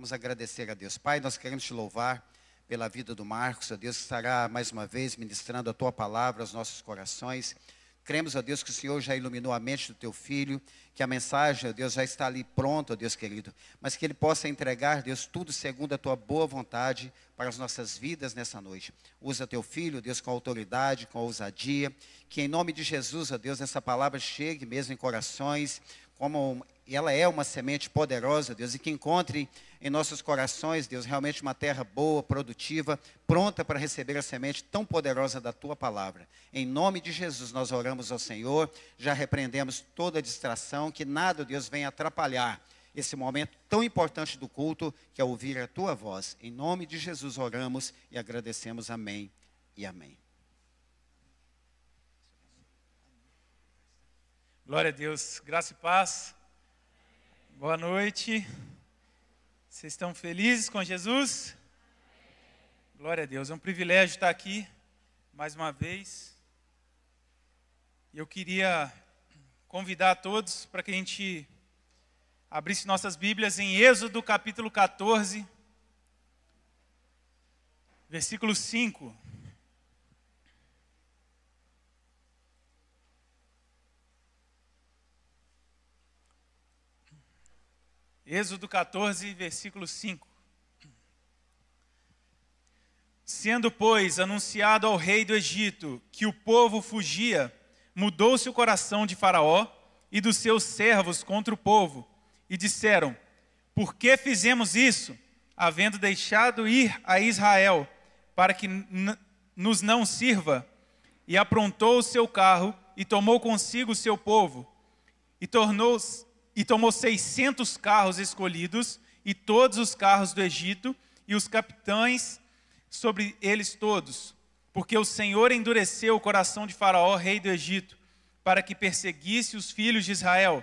Vamos agradecer a Deus. Pai, nós queremos te louvar pela vida do Marcos, ó Deus, que estará mais uma vez ministrando a tua palavra aos nossos corações. Cremos, ó Deus, que o Senhor já iluminou a mente do teu filho, que a mensagem, ó Deus, já está ali pronta, ó Deus querido, mas que ele possa entregar, Deus, tudo segundo a tua boa vontade para as nossas vidas nessa noite. Usa teu filho, Deus, com autoridade, com ousadia, que em nome de Jesus, ó Deus, essa palavra chegue mesmo em corações, como ela é uma semente poderosa, Deus, e que encontre em nossos corações, Deus, realmente uma terra boa, produtiva, pronta para receber a semente tão poderosa da tua palavra. Em nome de Jesus, nós oramos ao Senhor, já repreendemos toda distração, que nada, Deus, venha atrapalhar esse momento tão importante do culto, que é ouvir a tua voz. Em nome de Jesus oramos e agradecemos. Amém e amém. Glória a Deus, graça e paz. Boa noite. Vocês estão felizes com Jesus? Glória a Deus, é um privilégio estar aqui mais uma vez. E eu queria convidar a todos para que a gente abrisse nossas Bíblias em Êxodo capítulo 14, versículo 5. Êxodo 14, versículo 5. Sendo, pois, anunciado ao rei do Egito que o povo fugia, mudou-se o coração de Faraó e dos seus servos contra o povo, e disseram: por que fizemos isso, havendo deixado ir a Israel, para que nos não sirva? E aprontou o seu carro, e tomou consigo o seu povo, e tomou 600 carros escolhidos, e todos os carros do Egito, e os capitães sobre eles todos, porque o Senhor endureceu o coração de Faraó, rei do Egito, para que perseguisse os filhos de Israel.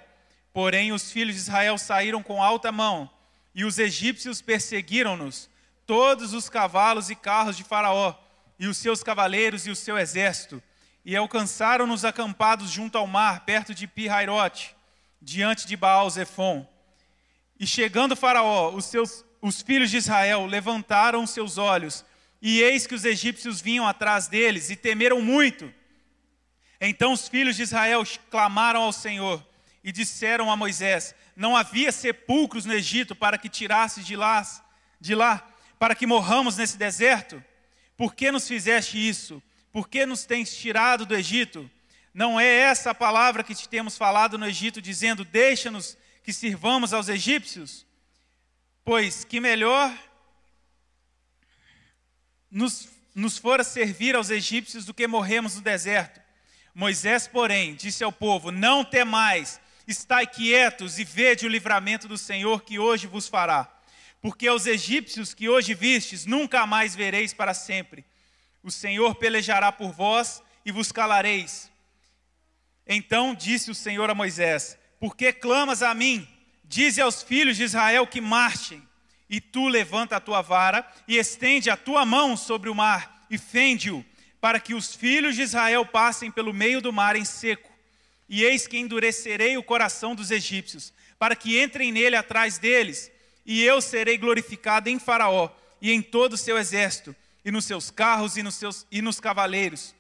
Porém, os filhos de Israel saíram com alta mão, e os egípcios perseguiram-nos, todos os cavalos e carros de Faraó, e os seus cavaleiros e o seu exército, e alcançaram-nos acampados junto ao mar, perto de Pi-Hairote, diante de Baal-Zefon. E chegando Faraó, os filhos de Israel levantaram seus olhos, e eis que os egípcios vinham atrás deles, e temeram muito. Então os filhos de Israel clamaram ao Senhor, e disseram a Moisés: não havia sepulcros no Egito para que tirasses de lá, para que morramos nesse deserto? Por que nos fizeste isso? Por que nos tens tirado do Egito? Não é essa a palavra que te temos falado no Egito, dizendo: deixa-nos que sirvamos aos egípcios? Pois que melhor nos fora servir aos egípcios do que morrermos no deserto. Moisés, porém, disse ao povo: não temais, estai quietos e vede o livramento do Senhor que hoje vos fará. Porque aos egípcios que hoje vistes, nunca mais vereis para sempre. O Senhor pelejará por vós e vos calareis. Então disse o Senhor a Moisés: por que clamas a mim? Dize aos filhos de Israel que marchem. E tu levanta a tua vara e estende a tua mão sobre o mar e fende-o, para que os filhos de Israel passem pelo meio do mar em seco. E eis que endurecerei o coração dos egípcios, para que entrem nele atrás deles, e eu serei glorificado em Faraó e em todo o seu exército, e nos seus carros e nos cavaleiros.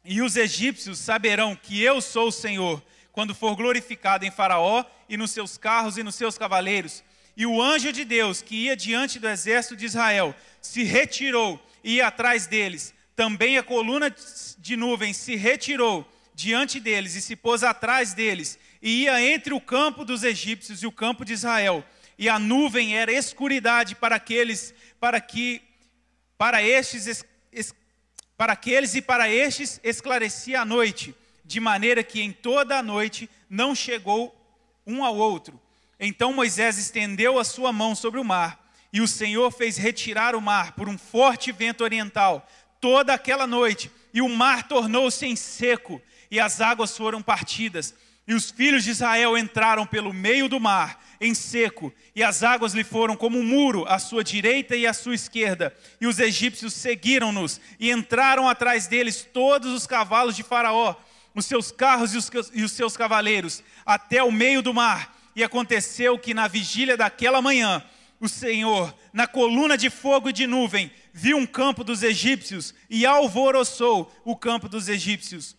E os egípcios saberão que eu sou o Senhor, quando for glorificado em Faraó e nos seus carros e nos seus cavaleiros. E o anjo de Deus, que ia diante do exército de Israel, se retirou e ia atrás deles. Também a coluna de nuvem se retirou diante deles e se pôs atrás deles, e ia entre o campo dos egípcios e o campo de Israel. E a nuvem era escuridade para aqueles e para estes esclarecia a noite, de maneira que em toda a noite não chegou um ao outro. Então Moisés estendeu a sua mão sobre o mar, e o Senhor fez retirar o mar por um forte vento oriental toda aquela noite, e o mar tornou-se em seco, e as águas foram partidas. E os filhos de Israel entraram pelo meio do mar, em seco, e as águas lhe foram como um muro, à sua direita e à sua esquerda. E os egípcios seguiram-nos, e entraram atrás deles todos os cavalos de Faraó, os seus carros e os seus cavaleiros, até o meio do mar. E aconteceu que na vigília daquela manhã, o Senhor, na coluna de fogo e de nuvem, viu um campo dos egípcios e alvoroçou o campo dos egípcios.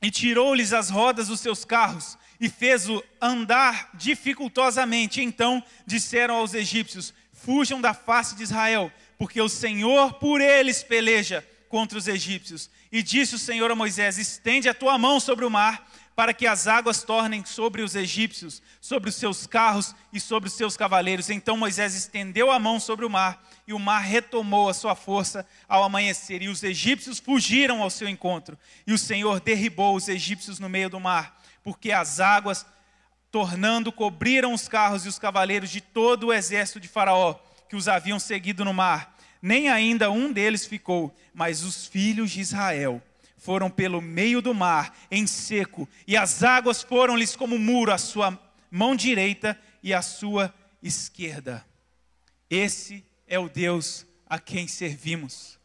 E tirou-lhes as rodas dos seus carros e fez-o andar dificultosamente. Então disseram aos egípcios: fujam da face de Israel, porque o Senhor por eles peleja contra os egípcios. E disse o Senhor a Moisés: estende a tua mão sobre o mar, para que as águas tornem sobre os egípcios, sobre os seus carros e sobre os seus cavaleiros. Então Moisés estendeu a mão sobre o mar, e o mar retomou a sua força ao amanhecer, e os egípcios fugiram ao seu encontro. E o Senhor derribou os egípcios no meio do mar, porque as águas, tornando, cobriram os carros e os cavaleiros de todo o exército de Faraó, que os haviam seguido no mar. Nem ainda um deles ficou, mas os filhos de Israel foram pelo meio do mar, em seco, e as águas foram-lhes como muro, à sua mão direita e à sua esquerda. Esse é o Deus a quem servimos.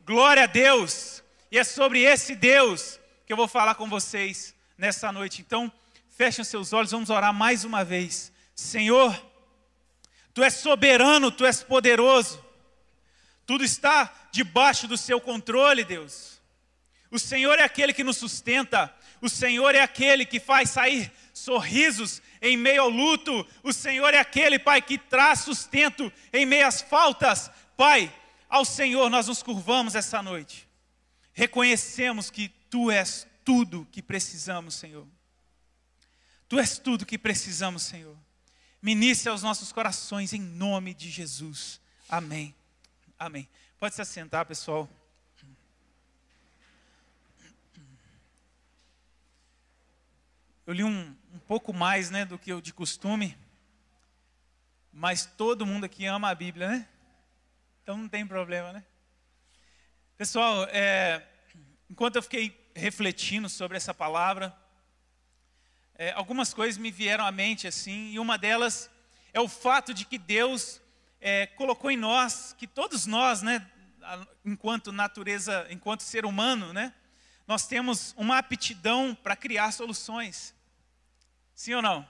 Glória a Deus! E é sobre esse Deus que eu vou falar com vocês nessa noite. Então, fechem seus olhos, vamos orar mais uma vez. Senhor, Tu és soberano, Tu és poderoso. Tudo está debaixo do seu controle, Deus. O Senhor é aquele que nos sustenta. O Senhor é aquele que faz sair sorrisos em meio ao luto. O Senhor é aquele, Pai, que traz sustento em meio às faltas. Pai, ao Senhor nós nos curvamos essa noite. Reconhecemos que Tu és tudo que precisamos, Senhor. Tu és tudo que precisamos, Senhor. Ministre aos nossos corações em nome de Jesus. Amém. Amém. Pode se assentar, pessoal. Eu li um pouco mais, né, do que eu de costume, mas todo mundo aqui ama a Bíblia, né? Então não tem problema, né? Pessoal, enquanto eu fiquei refletindo sobre essa palavra, algumas coisas me vieram à mente assim, e uma delas é o fato de que Deus colocou em nós, que todos nós, né, enquanto natureza, enquanto ser humano, né, nós temos uma aptidão para criar soluções. Sim ou não?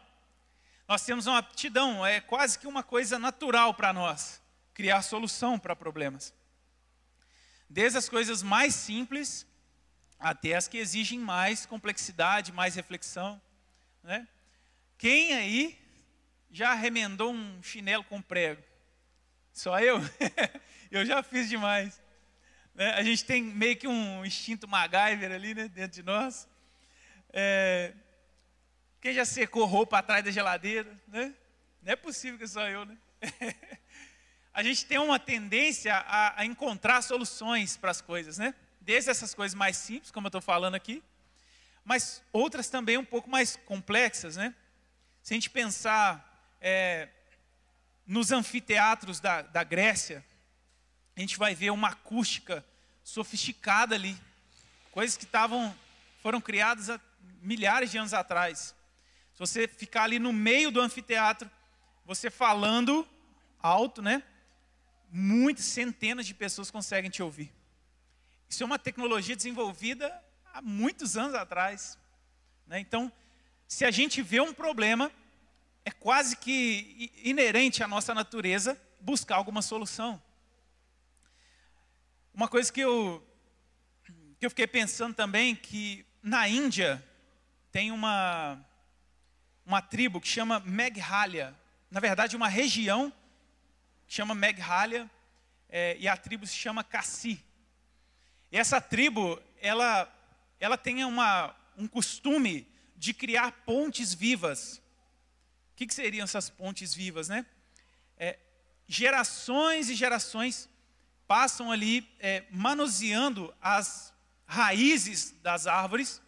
Nós temos uma aptidão, é quase que uma coisa natural para nós, criar solução para problemas. Desde as coisas mais simples até as que exigem mais complexidade, mais reflexão, né? Quem aí já remendou um chinelo com prego? Só eu? Eu já fiz demais. Né? A gente tem meio que um instinto MacGyver ali, né, dentro de nós. Quem já secou roupa atrás da geladeira? Né? Não é possível que só eu, né? A gente tem uma tendência a encontrar soluções para as coisas, né? Desde essas coisas mais simples, como eu estou falando aqui, mas outras também um pouco mais complexas, né? Se a gente pensar nos anfiteatros da Grécia, a gente vai ver uma acústica sofisticada ali, coisas que foram criadas há milhares de anos atrás. Se você ficar ali no meio do anfiteatro, você falando alto, né? Muitas centenas de pessoas conseguem te ouvir. Isso é uma tecnologia desenvolvida há muitos anos atrás, né? Então, se a gente vê um problema, é quase que inerente à nossa natureza buscar alguma solução. Uma coisa que eu fiquei pensando também, que na Índia tem uma tribo que chama Meghalaya. Na verdade, uma região que chama Meghalaya, e a tribo se chama Khasi. E essa tribo, ela tem um costume de criar pontes vivas. O que seriam essas pontes vivas, né? Gerações e gerações passam ali manuseando as raízes das árvores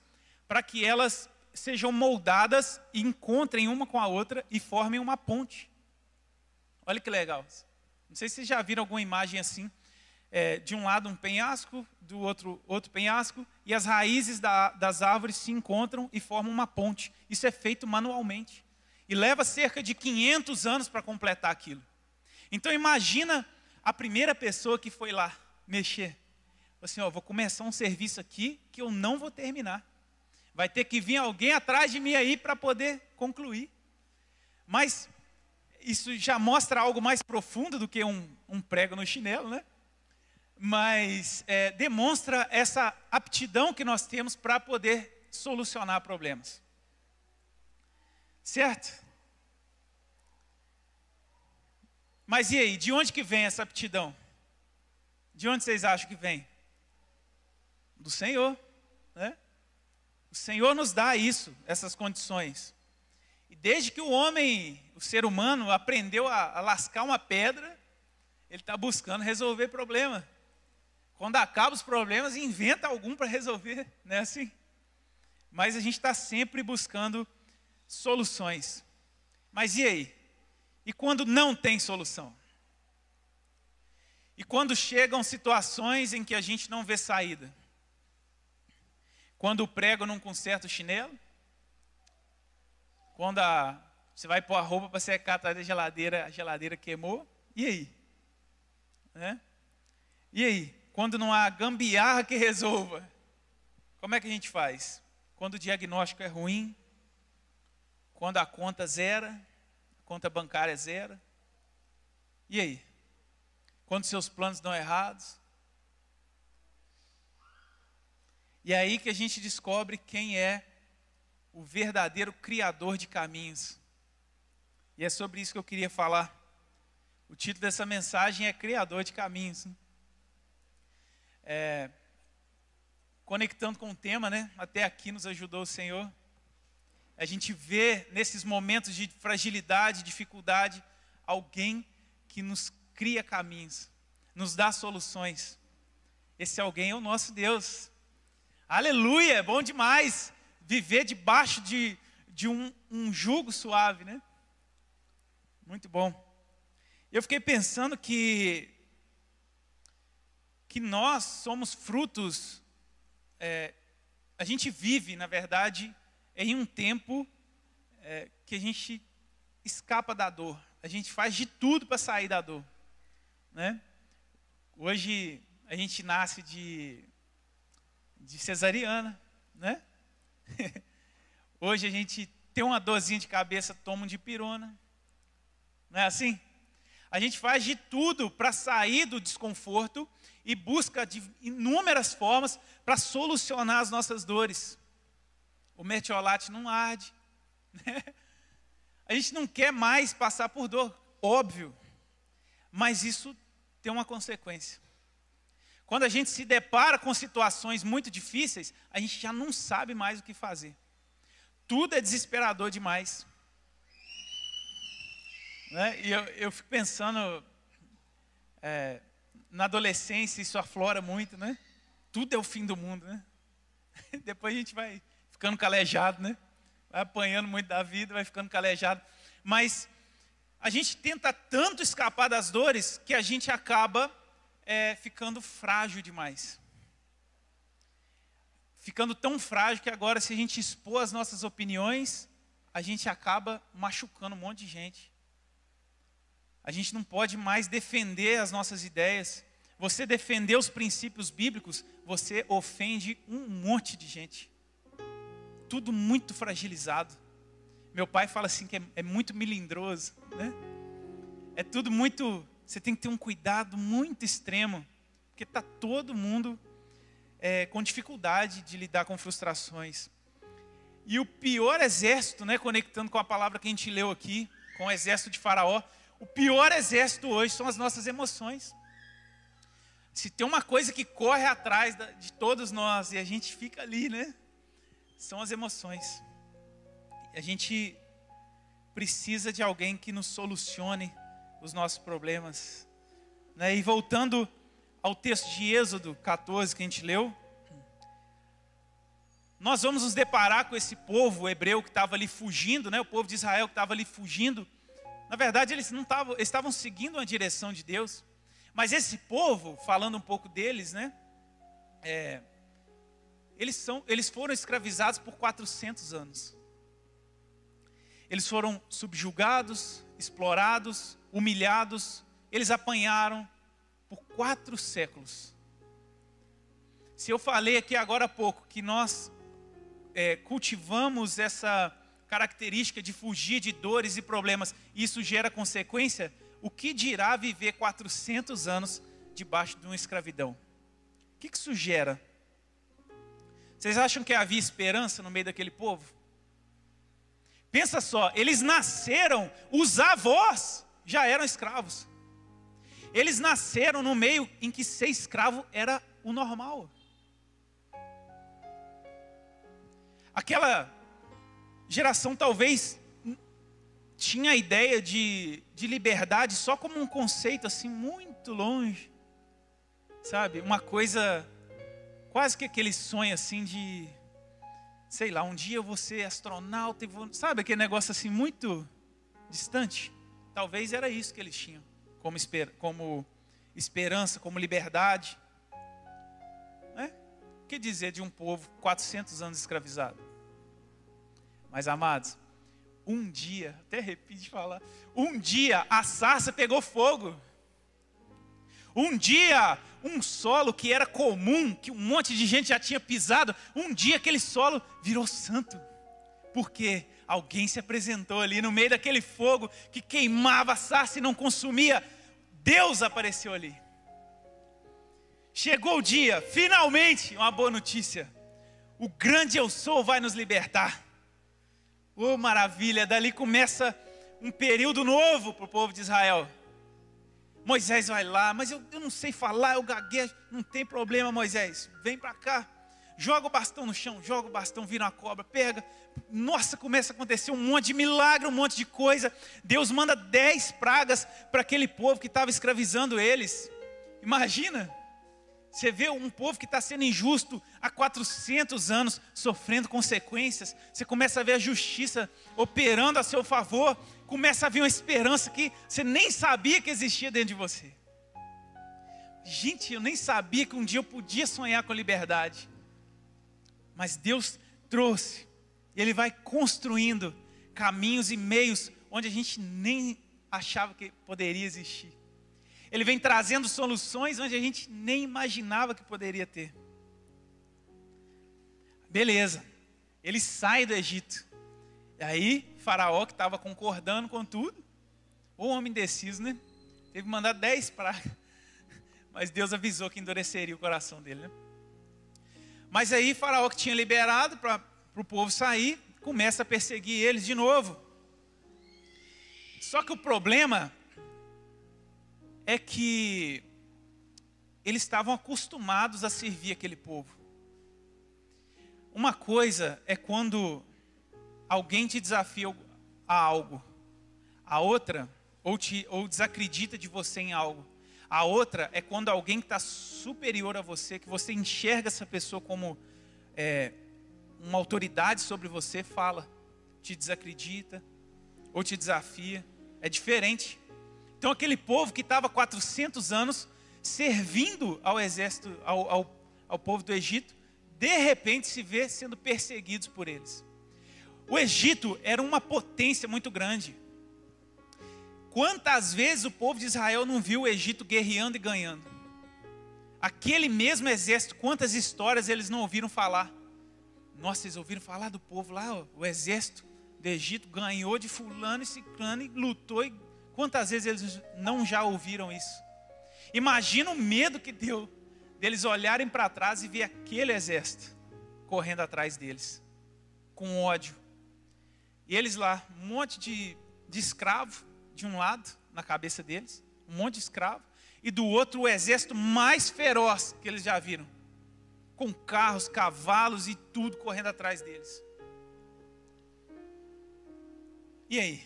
para que elas sejam moldadas e encontrem uma com a outra e formem uma ponte. Olha que legal. Não sei se vocês já viram alguma imagem assim, de um lado um penhasco, do outro penhasco, e as raízes das árvores se encontram e formam uma ponte. Isso é feito manualmente. E leva cerca de 500 anos para completar aquilo. Então imagina a primeira pessoa que foi lá mexer. Assim, vou começar um serviço aqui que eu não vou terminar. Vai ter que vir alguém atrás de mim aí para poder concluir. Mas isso já mostra algo mais profundo do que um prego no chinelo, né? Mas demonstra essa aptidão que nós temos para poder solucionar problemas. Certo? Mas e aí, de onde que vem essa aptidão? De onde vocês acham que vem? Do Senhor, né? O Senhor nos dá isso, essas condições. E desde que o homem, o ser humano, aprendeu a lascar uma pedra, ele está buscando resolver problema. Quando acaba os problemas, inventa algum para resolver, não é assim? Mas a gente está sempre buscando soluções. Mas e aí? E quando não tem solução? E quando chegam situações em que a gente não vê saída? Quando o prego não conserta o chinelo? Quando você vai pôr a roupa para secar atrás da geladeira, a geladeira queimou? E aí? Né? E aí? Quando não há gambiarra que resolva, como é que a gente faz? Quando o diagnóstico é ruim? Quando a conta zera? A conta bancária zera? E aí? Quando seus planos dão errados? E é aí que a gente descobre quem é o verdadeiro criador de caminhos. E é sobre isso que eu queria falar. O título dessa mensagem é Criador de Caminhos. Conectando com o tema, né? Até aqui nos ajudou o Senhor. A gente vê nesses momentos de fragilidade, dificuldade, alguém que nos cria caminhos, nos dá soluções. Esse alguém é o nosso Deus. Aleluia, é bom demais viver debaixo de um jugo suave, né? Muito bom. Eu fiquei pensando que nós somos frutos, a gente vive, na verdade, em um tempo que a gente escapa da dor. A gente faz de tudo para sair da dor, né? Hoje a gente nasce de cesariana, né? Hoje a gente tem uma dorzinha de cabeça, toma um dipirona. Não é assim? A gente faz de tudo para sair do desconforto e busca de inúmeras formas para solucionar as nossas dores. O mertiolate não arde, né? A gente não quer mais passar por dor, óbvio, mas isso tem uma consequência. Quando a gente se depara com situações muito difíceis, a gente já não sabe mais o que fazer. Tudo é desesperador demais. Né? E eu fico pensando, na adolescência isso aflora muito, né? Tudo é o fim do mundo, né? Depois a gente vai ficando calejado, né? Vai apanhando muito da vida, vai ficando calejado. Mas a gente tenta tanto escapar das dores que a gente acaba ficando frágil demais. Ficando tão frágil que agora, se a gente expor as nossas opiniões, a gente acaba machucando um monte de gente. A gente não pode mais defender as nossas ideias. Você defender os princípios bíblicos, você ofende um monte de gente. Tudo muito fragilizado. Meu pai fala assim que é muito melindroso, né? É tudo muito... Você tem que ter um cuidado muito extremo, porque está todo mundo com dificuldade de lidar com frustrações. E o pior exército, né, conectando com a palavra que a gente leu aqui, com o exército de Faraó, o pior exército hoje são as nossas emoções. Se tem uma coisa que corre atrás de todos nós e a gente fica ali, né, são as emoções. A gente precisa de alguém que nos solucione os nossos problemas, né? E voltando ao texto de Êxodo 14 que a gente leu, nós vamos nos deparar com esse povo hebreu que estava ali fugindo, né? O povo de Israel que estava ali fugindo. Na verdade, eles estavam seguindo a direção de Deus. Mas esse povo, falando um pouco deles, né? Eles foram escravizados por 400 anos. Eles foram subjugados, explorados, humilhados. Eles apanharam por 4 séculos. Se eu falei aqui agora há pouco que nós cultivamos essa característica de fugir de dores e problemas, isso gera consequência, o que dirá viver 400 anos debaixo de uma escravidão? O que isso gera? Vocês acham que havia esperança no meio daquele povo? Pensa só, eles nasceram, os avós já eram escravos. Eles nasceram no meio em que ser escravo era o normal. Aquela geração talvez tinha a ideia de liberdade só como um conceito assim muito longe. Sabe, uma coisa, quase que aquele sonho assim de, sei lá, um dia eu vou ser astronauta, sabe, aquele negócio assim muito distante. Talvez era isso que eles tinham, como esperança, como liberdade. Né? O que dizer de um povo 400 anos escravizado? Mas amados, um dia, até arrepio de falar, um dia a sarça pegou fogo. Um dia, um solo que era comum, que um monte de gente já tinha pisado, um dia aquele solo virou santo. Porque alguém se apresentou ali no meio daquele fogo que queimava a sarça e não consumia. Deus apareceu ali. Chegou o dia, finalmente, uma boa notícia. O grande eu sou vai nos libertar. Oh, maravilha, dali começa um período novo para o povo de Israel. Moisés vai lá, mas eu não sei falar, eu gaguejo. Não tem problema, Moisés, vem para cá. Joga o bastão no chão, joga o bastão, vira uma cobra, pega. Nossa, começa a acontecer um monte de milagre, um monte de coisa. Deus manda 10 pragas para aquele povo que estava escravizando eles. Imagina, você vê um povo que está sendo injusto há 400 anos, sofrendo consequências. Você começa a ver a justiça operando a seu favor. Começa a vir uma esperança que você nem sabia que existia dentro de você. Gente, eu nem sabia que um dia eu podia sonhar com liberdade. Mas Deus trouxe. E Ele vai construindo caminhos e meios onde a gente nem achava que poderia existir. Ele vem trazendo soluções onde a gente nem imaginava que poderia ter. Beleza. Ele sai do Egito. E aí, Faraó, que estava concordando com tudo, o homem indeciso, né? Teve que mandar 10 pragas. Mas Deus avisou que endureceria o coração dele, né? Mas aí, Faraó, que tinha liberado para o povo sair, começa a perseguir eles de novo. Só que o problema é que eles estavam acostumados a servir aquele povo. Uma coisa é quando alguém te desafia a algo. A outra, ou desacredita de você em algo. A outra é quando alguém que está superior a você, que você enxerga essa pessoa como uma autoridade sobre você, fala, te desacredita, ou te desafia. É diferente. Então aquele povo que estava 400 anos servindo ao exército, ao povo do Egito, de repente se vê sendo perseguidos por eles. O Egito era uma potência muito grande. Quantas vezes o povo de Israel não viu o Egito guerreando e ganhando? Aquele mesmo exército, quantas histórias eles não ouviram falar? Nossa, eles ouviram falar do povo lá, ó, o exército do Egito ganhou de fulano e ciclano e lutou. E quantas vezes eles não já ouviram isso? Imagina o medo que deu deles olharem para trás e ver aquele exército correndo atrás deles, com ódio. E eles lá, um monte de escravo de um lado, na cabeça deles, um monte de escravo, e do outro o exército mais feroz que eles já viram, com carros, cavalos e tudo correndo atrás deles. E aí?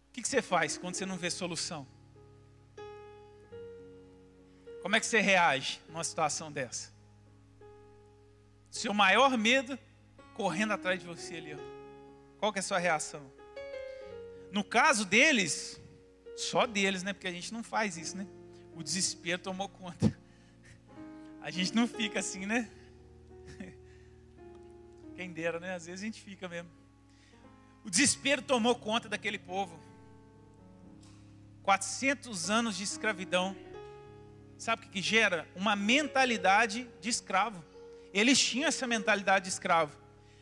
O que você faz quando você não vê solução? Como é que você reage numa situação dessa? Seu maior medo correndo atrás de você ali, ó. Qual que é a sua reação? No caso deles, só deles, né? Porque a gente não faz isso, né? O desespero tomou conta. A gente não fica assim, né? Quem dera, né? Às vezes a gente fica mesmo. O desespero tomou conta daquele povo. 400 anos de escravidão. Sabe o que gera? Uma mentalidade de escravo. Eles tinham essa mentalidade de escravo.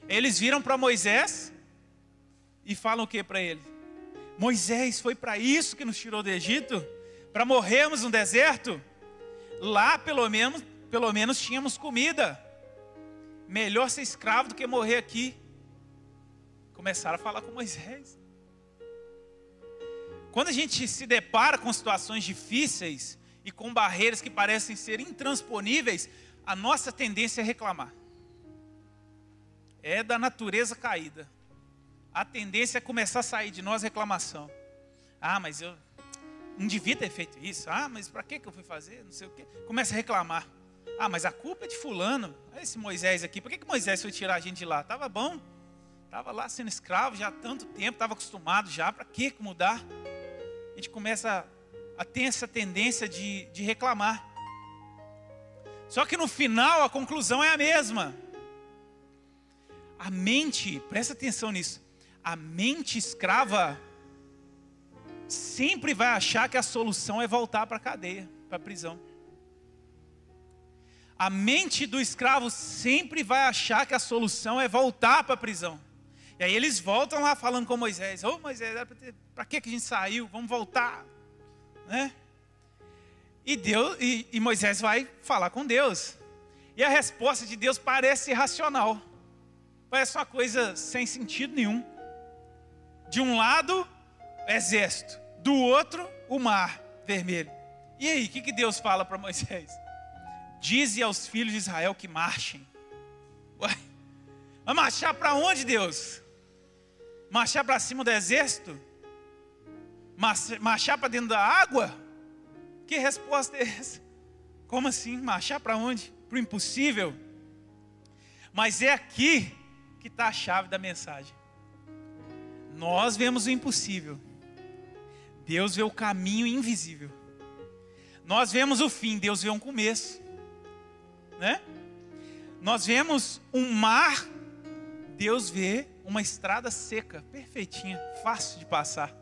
Eles viram para Moisés e falam o que para ele? Moisés, foi para isso que nos tirou do Egito? Para morrermos no deserto? Lá pelo menos tínhamos comida. Melhor ser escravo do que morrer aqui. Começaram a falar com Moisés. Quando a gente se depara com situações difíceis e com barreiras que parecem ser intransponíveis, a nossa tendência é reclamar. É da natureza caída. A tendência é começar a sair de nós reclamação. Ah, mas eu não devia ter feito isso. Ah, mas para que eu fui fazer? Não sei o quê. Começa a reclamar. Ah, mas a culpa é de fulano. Olha esse Moisés aqui. Por que Moisés foi tirar a gente de lá? Estava bom. Estava lá sendo escravo já há tanto tempo. Estava acostumado já. Para que mudar? A gente começa a ter essa tendência de reclamar. Só que no final a conclusão é a mesma. A mente, presta atenção nisso. A mente escrava sempre vai achar que a solução é voltar para a cadeia, para a prisão. A mente do escravo sempre vai achar que a solução é voltar para a prisão. E aí eles voltam lá falando com Moisés. Ô Moisés, para que a gente saiu? Vamos voltar. Né? E Moisés vai falar com Deus. E a resposta de Deus parece irracional. Parece uma coisa sem sentido nenhum. De um lado, exército. Do outro, o mar vermelho. E aí, o que Deus fala para Moisés? Dize aos filhos de Israel que marchem. Ué, mas marchar para onde, Deus? Marchar para cima do exército? Marchar para dentro da água? Que resposta é essa? Como assim? Marchar para onde? Para o impossível? Mas é aqui que está a chave da mensagem. Nós vemos o impossível. Deus vê o caminho invisível. Nós vemos o fim, Deus vê um começo. Né? Nós vemos um mar, Deus vê uma estrada seca, perfeitinha, fácil de passar.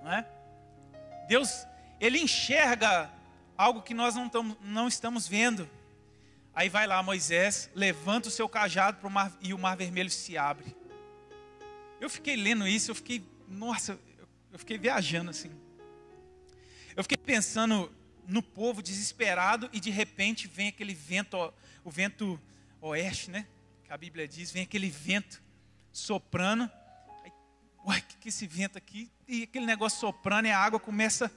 Não é? Deus, Ele enxerga algo que nós não estamos vendo. Aí vai lá Moisés, levanta o seu cajado para o mar, e o mar vermelho se abre. Eu fiquei lendo isso, eu fiquei viajando assim. Eu fiquei pensando no povo desesperado e de repente vem aquele vento, o vento oeste, né? Que a Bíblia diz, vem aquele vento soprando. Aí, uai, que é esse vento aqui? E aquele negócio soprando e a água começa a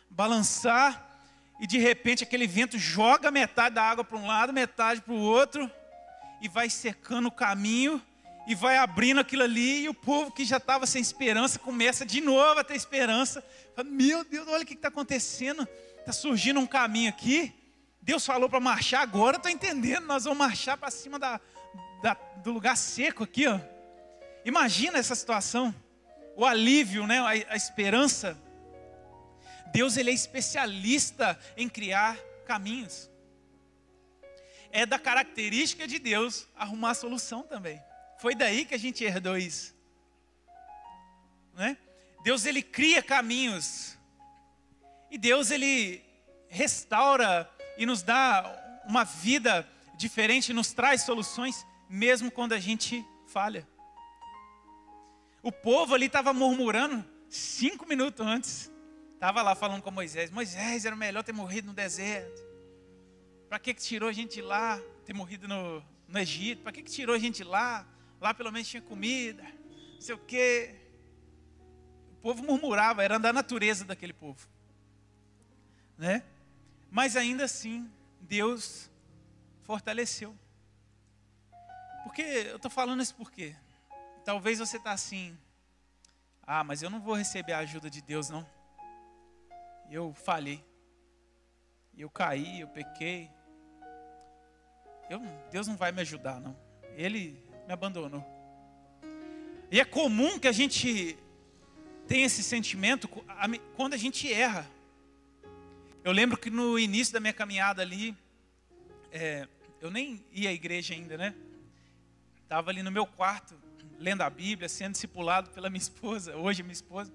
balançar. E de repente aquele vento joga metade da água para um lado, metade para o outro. E vai secando o caminho. E vai abrindo aquilo ali. E o povo que já estava sem esperança começa de novo a ter esperança. Fala, meu Deus, olha o que está acontecendo. Está surgindo um caminho aqui. Deus falou para marchar agora, estou entendendo. Nós vamos marchar para cima do lugar seco aqui. Ó. Imagina essa situação. O alívio, né? A esperança. Deus, Ele é especialista em criar caminhos. É da característica de Deus arrumar a solução também. Foi daí que a gente herdou isso. Né? Deus, Ele cria caminhos. E Deus, Ele restaura e nos dá uma vida diferente, nos traz soluções, mesmo quando a gente falha. O povo ali estava murmurando 5 minutos antes. Estava lá falando com Moisés. Moisés, era melhor ter morrido no deserto. Para que tirou a gente de lá? Ter morrido no Egito. Para que tirou a gente de lá? Lá pelo menos tinha comida. Não sei o quê. O povo murmurava, era da natureza daquele povo. Né? Mas ainda assim, Deus fortaleceu. Porque eu estou falando isso por quê? Talvez você está assim, mas eu não vou receber a ajuda de Deus não. Eu falhei. Eu caí, eu pequei. Deus não vai me ajudar não. Ele me abandonou. E é comum que a gente tenha esse sentimento quando a gente erra. Eu lembro que no início da minha caminhada ali, eu nem ia à igreja ainda, né? Estava ali no meu quarto, lendo a Bíblia, sendo discipulado pela minha esposa, hoje minha esposa.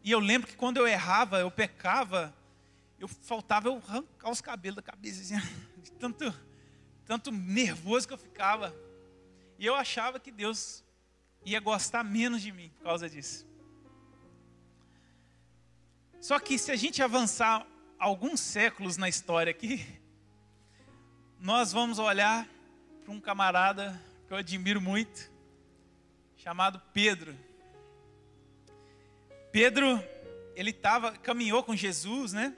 E eu lembro que quando eu errava, eu pecava, faltava eu arrancar os cabelos da cabeça, assim, de tanto nervoso que eu ficava. E eu achava que Deus ia gostar menos de mim por causa disso. Só que se a gente avançar alguns séculos na história aqui, nós vamos olhar para um camarada que eu admiro muito, chamado Pedro. Pedro, ele caminhou com Jesus, né?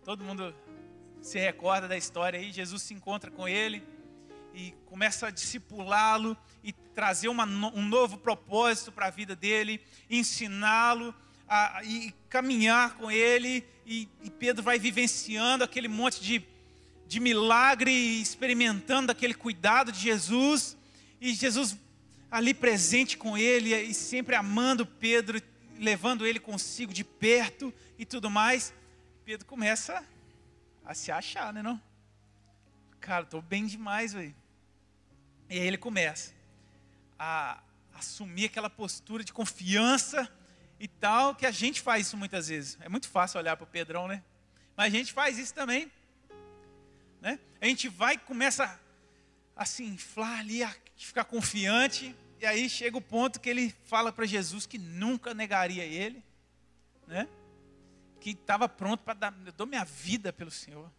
Todo mundo se recorda da história aí. Jesus se encontra com ele e começa a discipulá-lo e trazer um novo propósito para a vida dele, ensiná-lo e caminhar com ele. E Pedro vai vivenciando aquele monte de milagre, experimentando aquele cuidado de Jesus. E Jesus ali presente com ele e sempre amando Pedro, levando ele consigo de perto e tudo mais. Pedro começa a se achar, né, não? Cara, estou bem demais, velho. E aí ele começa a assumir aquela postura de confiança e tal, que a gente faz isso muitas vezes. É muito fácil olhar para o Pedrão, né? Mas a gente faz isso também, né? A gente vai e começa a se inflar ali, a ficar confiante, e aí chega o ponto que ele fala para Jesus que nunca negaria ele, né? Que estava pronto para dar, eu dou minha vida pelo Senhor,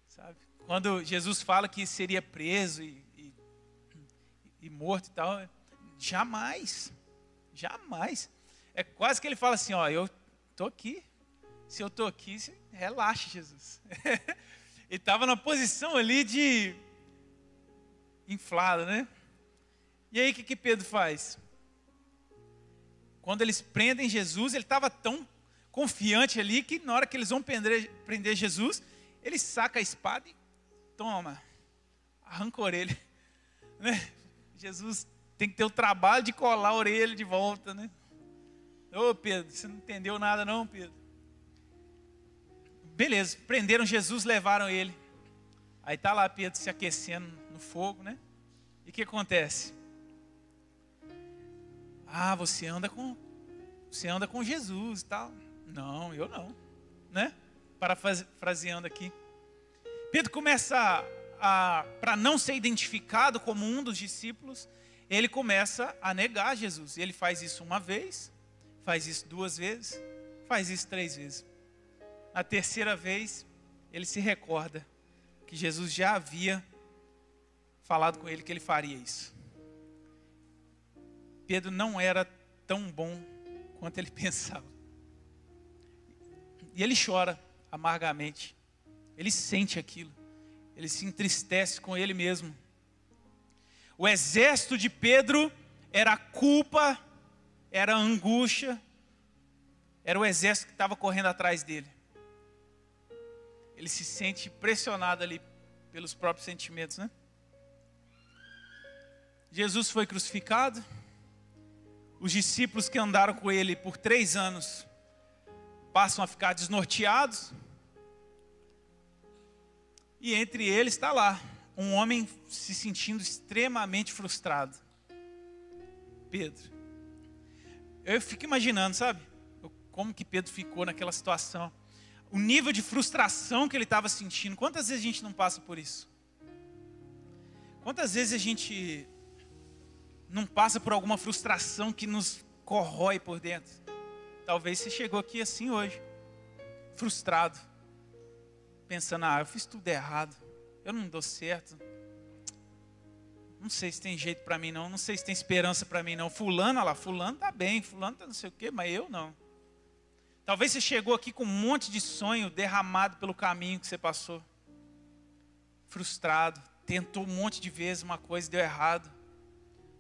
sabe? Quando Jesus fala que seria preso e morto e tal, jamais. É quase que ele fala assim, ó, eu estou aqui, se eu estou aqui, relaxa, Jesus. Ele estava numa posição ali de inflado, né? E aí o que Pedro faz? Quando eles prendem Jesus, ele estava tão confiante ali que na hora que eles vão prender Jesus, ele saca a espada e toma, arranca a orelha, né? Jesus tem que ter o trabalho de colar a orelha de volta, né? Ô Pedro, você não entendeu nada não, Pedro? Beleza, prenderam Jesus, levaram ele. Aí tá lá Pedro se aquecendo no fogo, né? E o que acontece? Ah, você anda com Jesus e tal. Não, eu não, né? Parafraseando aqui. Pedro começa para não ser identificado como um dos discípulos, ele começa a negar Jesus. Ele faz isso uma vez, faz isso 2 vezes, faz isso 3 vezes. Na terceira vez, ele se recorda que Jesus já havia falado com ele que ele faria isso. Pedro não era tão bom quanto ele pensava. E ele chora amargamente. Ele sente aquilo. Ele se entristece com ele mesmo. O exército de Pedro era a culpa, era a angústia, era o exército que estava correndo atrás dele. Ele se sente pressionado ali pelos próprios sentimentos, né? Jesus foi crucificado. Os discípulos que andaram com ele por 3 anos passam a ficar desnorteados. E entre eles está lá um homem se sentindo extremamente frustrado. Pedro. Eu fico imaginando, sabe? Como que Pedro ficou naquela situação. O nível de frustração que ele estava sentindo. Quantas vezes a gente não passa por isso? Quantas vezes a gente não passa por alguma frustração que nos corrói por dentro? Talvez você chegou aqui assim hoje, frustrado, pensando, eu fiz tudo errado, eu não dou certo, não sei se tem jeito para mim não sei se tem esperança para mim não. Fulano, olha lá, fulano está bem, fulano está não sei o quê, mas eu não. Talvez você chegou aqui com um monte de sonho derramado pelo caminho que você passou, frustrado, tentou um monte de vezes uma coisa e deu errado.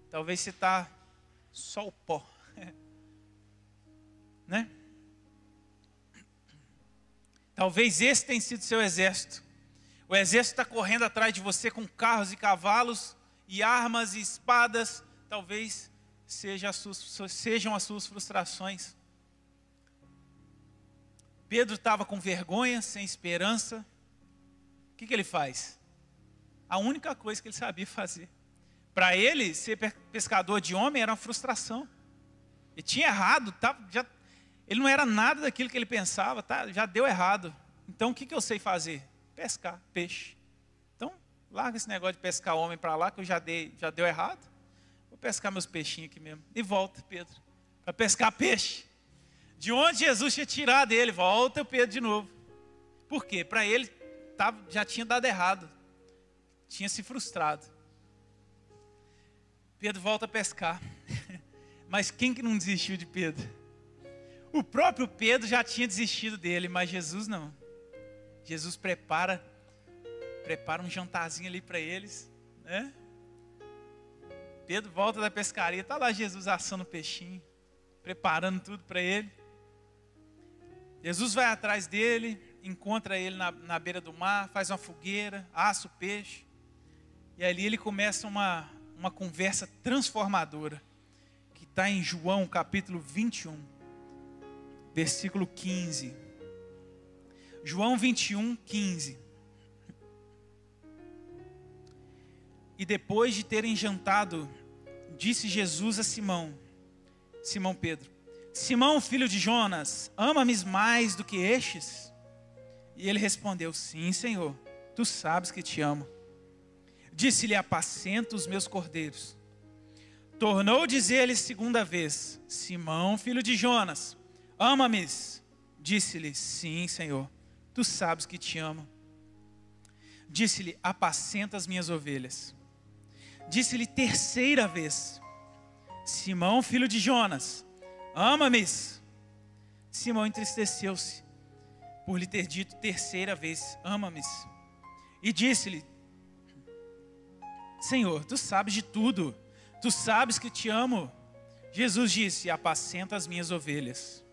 Talvez você está só o pó, né? Talvez esse tenha sido seu exército. O exército está correndo atrás de você com carros e cavalos e armas e espadas. Talvez sejam as suas frustrações. Pedro estava com vergonha, sem esperança. O que ele faz? A única coisa que ele sabia fazer. Para ele, ser pescador de homem era uma frustração. Ele tinha errado, ele não era nada daquilo que ele pensava, já deu errado. Então o que eu sei fazer? Pescar peixe. Então larga esse negócio de pescar homem para lá, que eu já deu errado. Vou pescar meus peixinhos aqui mesmo. E volta Pedro, para pescar peixe. De onde Jesus tinha tirado ele, volta o Pedro de novo. Por quê? Para ele já tinha dado errado. Tinha se frustrado. Pedro volta a pescar. Mas quem que não desistiu de Pedro? O próprio Pedro já tinha desistido dele, mas Jesus não. Jesus prepara um jantarzinho ali para eles, né? Pedro volta da pescaria, está lá Jesus assando o peixinho, preparando tudo para ele. Jesus vai atrás dele, encontra ele na beira do mar, faz uma fogueira, assa o peixe. E ali ele começa uma conversa transformadora, que está em João capítulo 21, versículo 15. João 21, 15. E depois de terem jantado, disse Jesus a Simão Pedro: Simão, filho de Jonas, ama-me mais do que estes? E ele respondeu: sim, Senhor, tu sabes que te amo. Disse-lhe: apacenta os meus cordeiros. Tornou dizer-lhe segunda vez: Simão, filho de Jonas, ama-me? Disse-lhe: sim, Senhor, tu sabes que te amo. Disse-lhe: apacenta as minhas ovelhas. Disse-lhe terceira vez: Simão, filho de Jonas, ama-me? Simão entristeceu-se por lhe ter dito terceira vez: ama-me. E disse-lhe: Senhor, tu sabes de tudo, tu sabes que te amo. Jesus disse: apacenta as minhas ovelhas.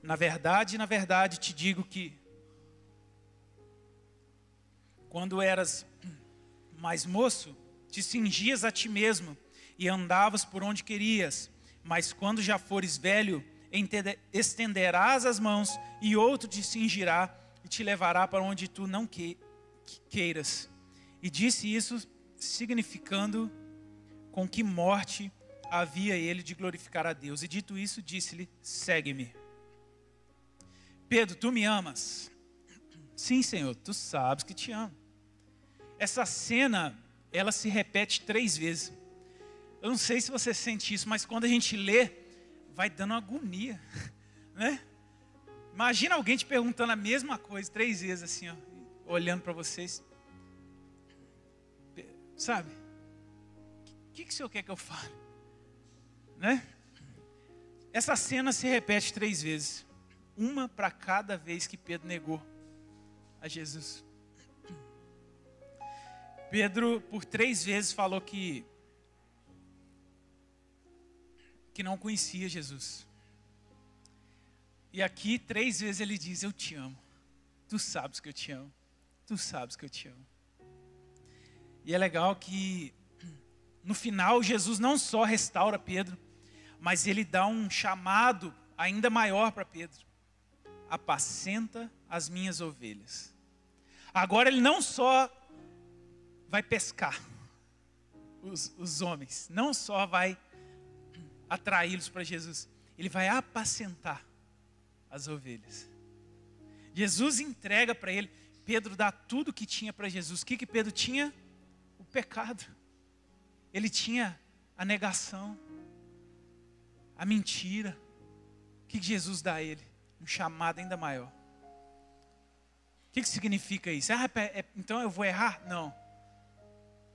Na verdade, te digo que quando eras mais moço, te cingias a ti mesmo e andavas por onde querias, mas quando já fores velho, estenderás as mãos e outro te cingirá e te levará para onde tu não queiras. E disse isso significando com que morte havia ele de glorificar a Deus. E dito isso, disse-lhe: segue-me. Pedro, tu me amas? Sim, Senhor, tu sabes que te amo. Essa cena, ela se repete 3 vezes. Eu não sei se você sente isso, mas quando a gente lê, vai dando agonia, né? Imagina alguém te perguntando a mesma coisa 3 vezes assim, ó, olhando para vocês. Sabe? O que o Senhor quer que eu fale? Né? Essa cena se repete 3 vezes. Uma para cada vez que Pedro negou a Jesus. Pedro, por 3 vezes, falou que não conhecia Jesus. E aqui, 3 vezes ele diz: eu te amo. Tu sabes que eu te amo. Tu sabes que eu te amo. E é legal que, no final, Jesus não só restaura Pedro, mas ele dá um chamado ainda maior para Pedro: apacenta as minhas ovelhas. Agora ele não só vai pescar os homens, não só vai atraí-los para Jesus, ele vai apacentar as ovelhas. Jesus entrega para ele. Pedro dá tudo que tinha para Jesus. O que Pedro tinha? O pecado. Ele tinha a negação, a mentira. O que Jesus dá a ele? Um chamado ainda maior. O que significa isso? Então eu vou errar? Não.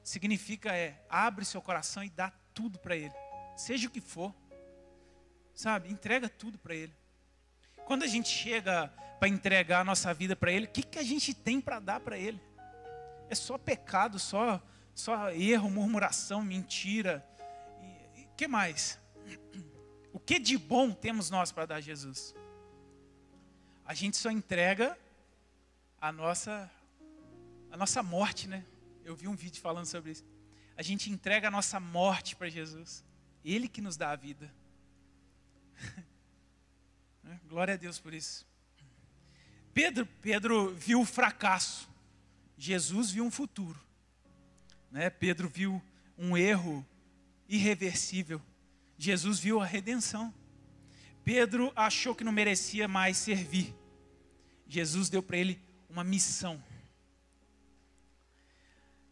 Significa abre seu coração e dá tudo para ele. Seja o que for. Sabe? Entrega tudo para ele. Quando a gente chega para entregar a nossa vida para ele, o que a gente tem para dar para ele? É só pecado, só erro, murmuração, mentira. E que mais? O que de bom temos nós para dar a Jesus? A gente só entrega a nossa morte, né? Eu vi um vídeo falando sobre isso. A gente entrega a nossa morte para Jesus. Ele que nos dá a vida. Glória a Deus por isso. Pedro viu o fracasso. Jesus viu um futuro. Né? Pedro viu um erro irreversível. Jesus viu a redenção. Pedro achou que não merecia mais servir. Jesus deu para ele uma missão.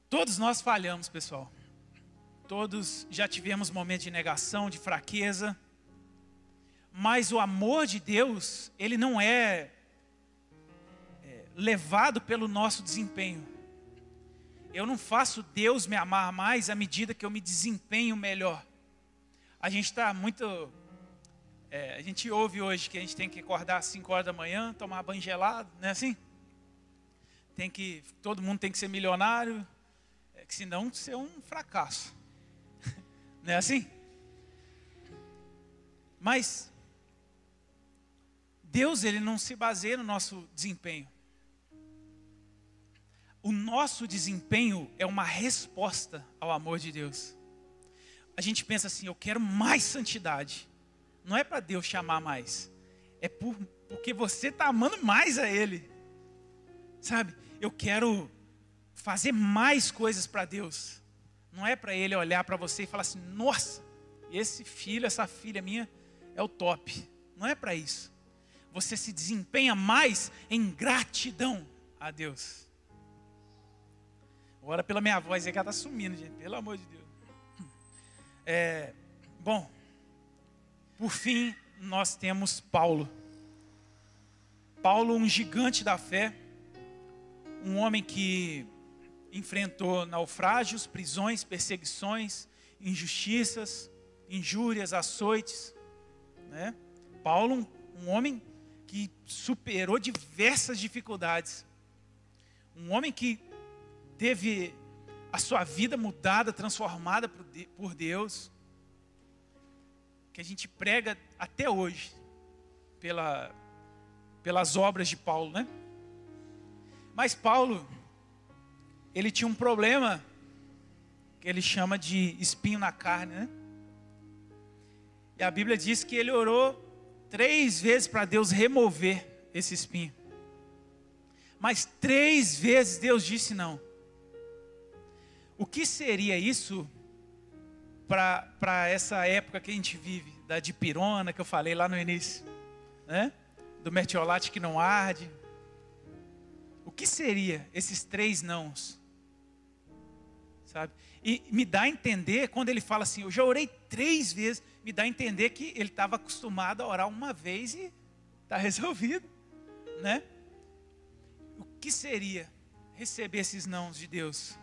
Todos nós falhamos, pessoal. Todos já tivemos momentos de negação, de fraqueza. Mas o amor de Deus, ele não é levado pelo nosso desempenho. Eu não faço Deus me amar mais à medida que eu me desempenho melhor. A gente está muito... a gente ouve hoje que a gente tem que acordar às 5 horas da manhã, tomar banho gelado, não é assim? Todo mundo tem que ser milionário, que senão ser um fracasso. Não é assim? Mas Deus, ele não se baseia no nosso desempenho. O nosso desempenho é uma resposta ao amor de Deus. A gente pensa assim, eu quero mais santidade. Não é para Deus chamar mais. É porque você está amando mais a Ele. Sabe? Eu quero fazer mais coisas para Deus. Não é para Ele olhar para você e falar assim, nossa, esse filho, essa filha minha é o top. Não é para isso. Você se desempenha mais em gratidão a Deus. Ora pela minha voz aí que ela está sumindo, gente. Pelo amor de Deus. Bom, por fim, nós temos Paulo. Paulo, um gigante da fé. Um homem que enfrentou naufrágios, prisões, perseguições, injustiças, injúrias, açoites, né? Paulo, um homem que superou diversas dificuldades. Um homem que teve a sua vida mudada, transformada por Deus. Que a gente prega até hoje pelas obras de Paulo, né? Mas Paulo, ele tinha um problema que ele chama de espinho na carne, né? E a Bíblia diz que ele orou 3 vezes para Deus remover esse espinho. Mas 3 vezes Deus disse não. O que seria isso para essa época que a gente vive? Da dipirona que eu falei lá no início, né? Do mertiolate que não arde. O que seria esses 3 nãos? Sabe? E me dá a entender, quando ele fala assim, eu já orei 3 vezes, me dá a entender que ele estava acostumado a orar uma vez e está resolvido, né? O que seria receber esses nãos de Deus?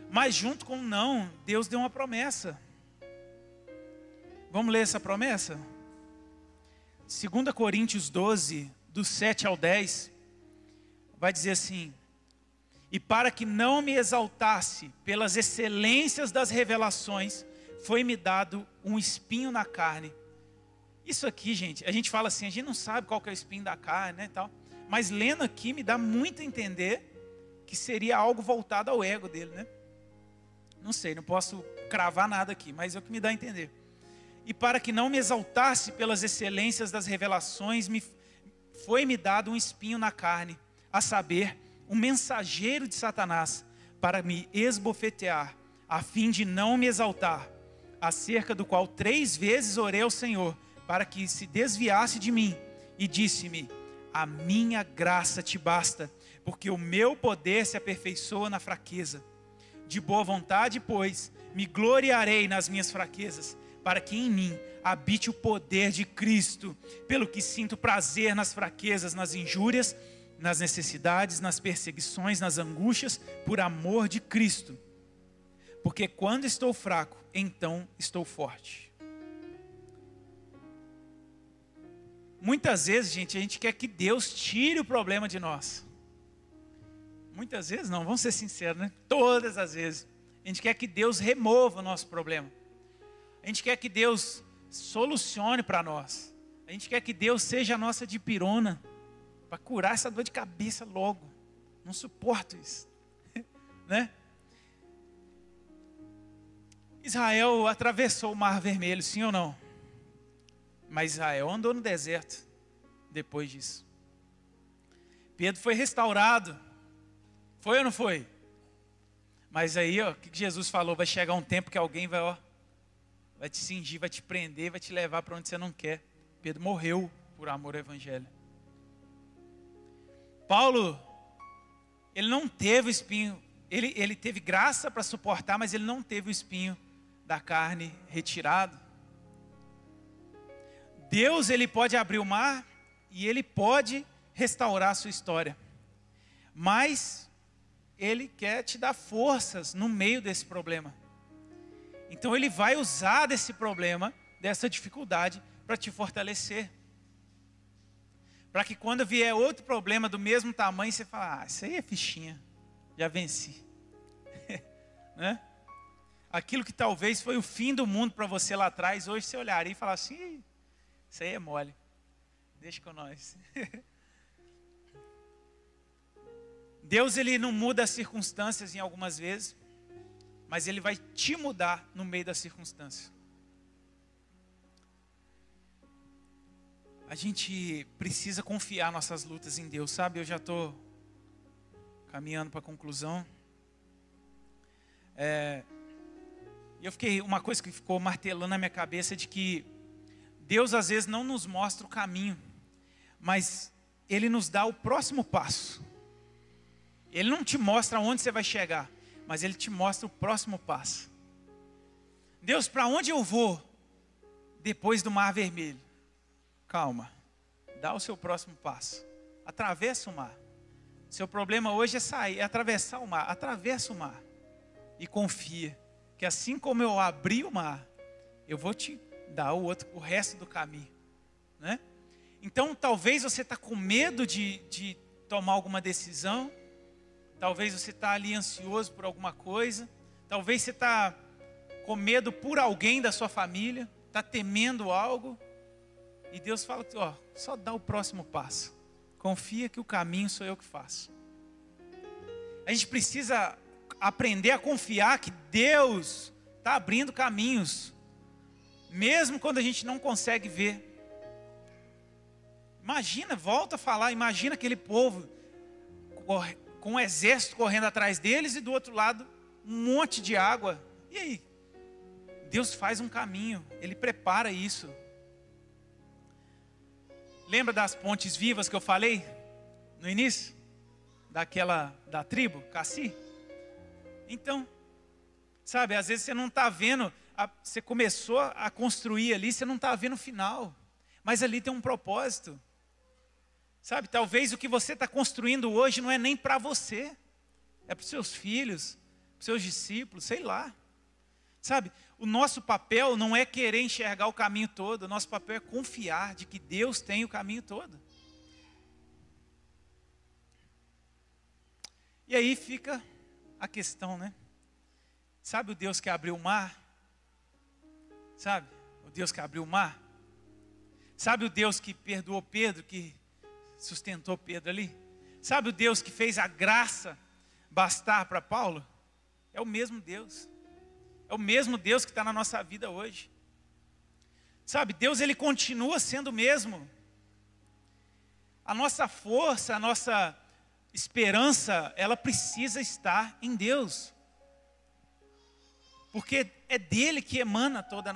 Mas junto com o não, Deus deu uma promessa. Vamos ler essa promessa? 2 Coríntios 12, do 7 ao 10, vai dizer assim: e para que não me exaltasse pelas excelências das revelações, foi-me dado um espinho na carne. Isso aqui, gente, a gente fala assim, a gente não sabe qual que é o espinho da carne, né, e tal. Mas lendo aqui me dá muito a entender que seria algo voltado ao ego dele, né? Não sei, não posso cravar nada aqui, mas é o que me dá a entender. E para que não me exaltasse pelas excelências das revelações, foi-me dado um espinho na carne, a saber, um mensageiro de Satanás, para me esbofetear, a fim de não me exaltar, acerca do qual 3 vezes orei ao Senhor, para que se desviasse de mim, e disse-me: a minha graça te basta, porque o meu poder se aperfeiçoa na fraqueza. De boa vontade, pois, me gloriarei nas minhas fraquezas, para que em mim habite o poder de Cristo, pelo que sinto prazer nas fraquezas, nas injúrias, nas necessidades, nas perseguições, nas angústias, por amor de Cristo. Porque quando estou fraco, então estou forte. Muitas vezes, gente, a gente quer que Deus tire o problema de nós. Muitas vezes não, vamos ser sinceros, né? Todas as vezes. A gente quer que Deus remova o nosso problema. A gente quer que Deus solucione para nós. A gente quer que Deus seja a nossa dipirona, para curar essa dor de cabeça logo. Não suporto isso. Né? Israel atravessou o Mar Vermelho, sim ou não? Mas Israel andou no deserto depois disso. Pedro foi restaurado. Foi ou não foi? Mas aí, ó, o que Jesus falou? Vai chegar um tempo que alguém vai te cingir, vai te prender, vai te levar para onde você não quer. Pedro morreu por amor ao Evangelho. Paulo, ele não teve espinho ele teve graça para suportar, mas ele não teve o espinho da carne retirado. Deus, ele pode abrir o mar e ele pode restaurar a sua história. Mas ele quer te dar forças no meio desse problema. Então ele vai usar desse problema, dessa dificuldade, para te fortalecer. Para que quando vier outro problema do mesmo tamanho, você fala, isso aí é fichinha, já venci. Né? Aquilo que talvez foi o fim do mundo para você lá atrás, hoje você olharia e falar assim, isso aí é mole, deixa com nós. Deus, ele não muda as circunstâncias em algumas vezes, mas ele vai te mudar no meio da circunstância. A gente precisa confiar nossas lutas em Deus, sabe? Eu já estou caminhando para a conclusão. Uma coisa que ficou martelando na minha cabeça é de que Deus às vezes não nos mostra o caminho, mas Ele nos dá o próximo passo. Ele não te mostra onde você vai chegar, mas Ele te mostra o próximo passo. Deus, para onde eu vou depois do Mar Vermelho? Calma, dá o seu próximo passo. Atravessa o mar. Seu problema hoje é atravessar o mar. Atravessa o mar. E confia que assim como eu abri o mar, eu vou te dar o resto do caminho. Né? Então talvez você está com medo de tomar alguma decisão. Talvez você está ali ansioso por alguma coisa. Talvez você está com medo por alguém da sua família. Está temendo algo. E Deus fala, só dá o próximo passo. Confia que o caminho sou eu que faço. A gente precisa aprender a confiar que Deus está abrindo caminhos. Mesmo quando a gente não consegue ver. Imagina, volta a falar, imagina aquele povo com um exército correndo atrás deles e do outro lado um monte de água. E aí? Deus faz um caminho, Ele prepara isso. Lembra das pontes vivas que eu falei no início? Da tribo, Cassi? Então, sabe, às vezes você não está vendo, você começou a construir ali, você não está vendo o final. Mas ali tem um propósito. Sabe, talvez o que você está construindo hoje não é nem para você. É para os seus filhos, para os seus discípulos, sei lá. Sabe, o nosso papel não é querer enxergar o caminho todo. O nosso papel é confiar de que Deus tem o caminho todo. E aí fica a questão, né? Sabe o Deus que abriu o mar? Sabe, o Deus que abriu o mar? Sabe o Deus que perdoou Pedro, que sustentou Pedro ali? Sabe o Deus que fez a graça bastar para Paulo? É o mesmo Deus. É o mesmo Deus que está na nossa vida hoje. Sabe, Deus, Ele continua sendo o mesmo. A nossa força, a nossa esperança, ela precisa estar em Deus. Porque é dele que emana toda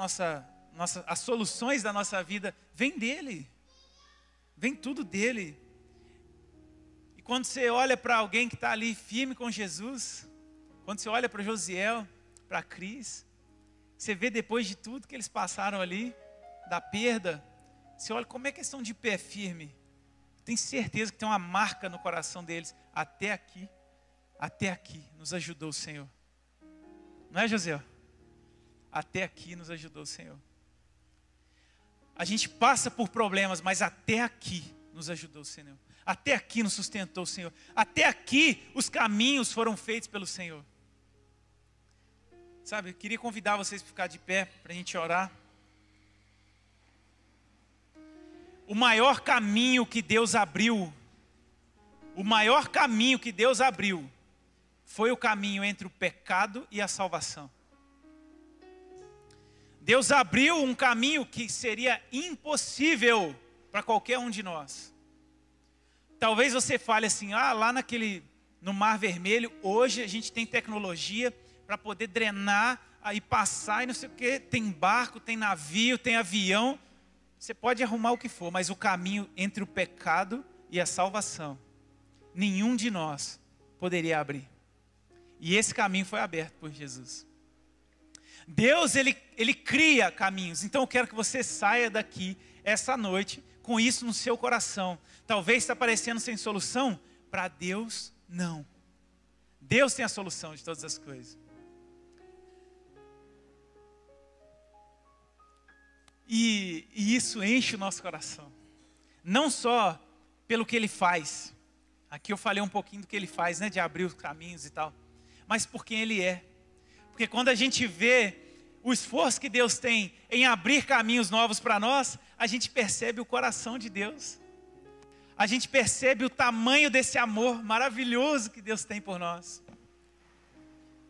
as soluções da nossa vida, vem dele. Vem tudo dele. E quando você olha para alguém que está ali firme com Jesus, quando você olha para Josiel, para a Cris, você vê depois de tudo que eles passaram ali, da perda, você olha como é que eles estão de pé firme. Tenho certeza que tem uma marca no coração deles. Até aqui nos ajudou o Senhor. Não é, José? Até aqui nos ajudou o Senhor. A gente passa por problemas, mas até aqui nos ajudou o Senhor. Até aqui nos sustentou o Senhor. Até aqui os caminhos foram feitos pelo Senhor. Sabe, eu queria convidar vocês para ficar de pé, para a gente orar. O maior caminho que Deus abriu, foi o caminho entre o pecado e a salvação. Deus abriu um caminho que seria impossível para qualquer um de nós. Talvez você fale assim, lá no Mar Vermelho, hoje a gente tem tecnologia para poder drenar, aí passar e não sei o que, tem barco, tem navio, tem avião, você pode arrumar o que for, mas o caminho entre o pecado e a salvação, nenhum de nós poderia abrir. E esse caminho foi aberto por Jesus. Deus, ele cria caminhos. Então eu quero que você saia daqui essa noite com isso no seu coração. Talvez está parecendo sem solução, para Deus não. Deus tem a solução de todas as coisas. E isso enche o nosso coração. Não só pelo que Ele faz. Aqui eu falei um pouquinho do que Ele faz, né? De abrir os caminhos e tal. Mas por quem Ele é. Porque quando a gente vê o esforço que Deus tem em abrir caminhos novos para nós, a gente percebe o coração de Deus. A gente percebe o tamanho desse amor maravilhoso que Deus tem por nós.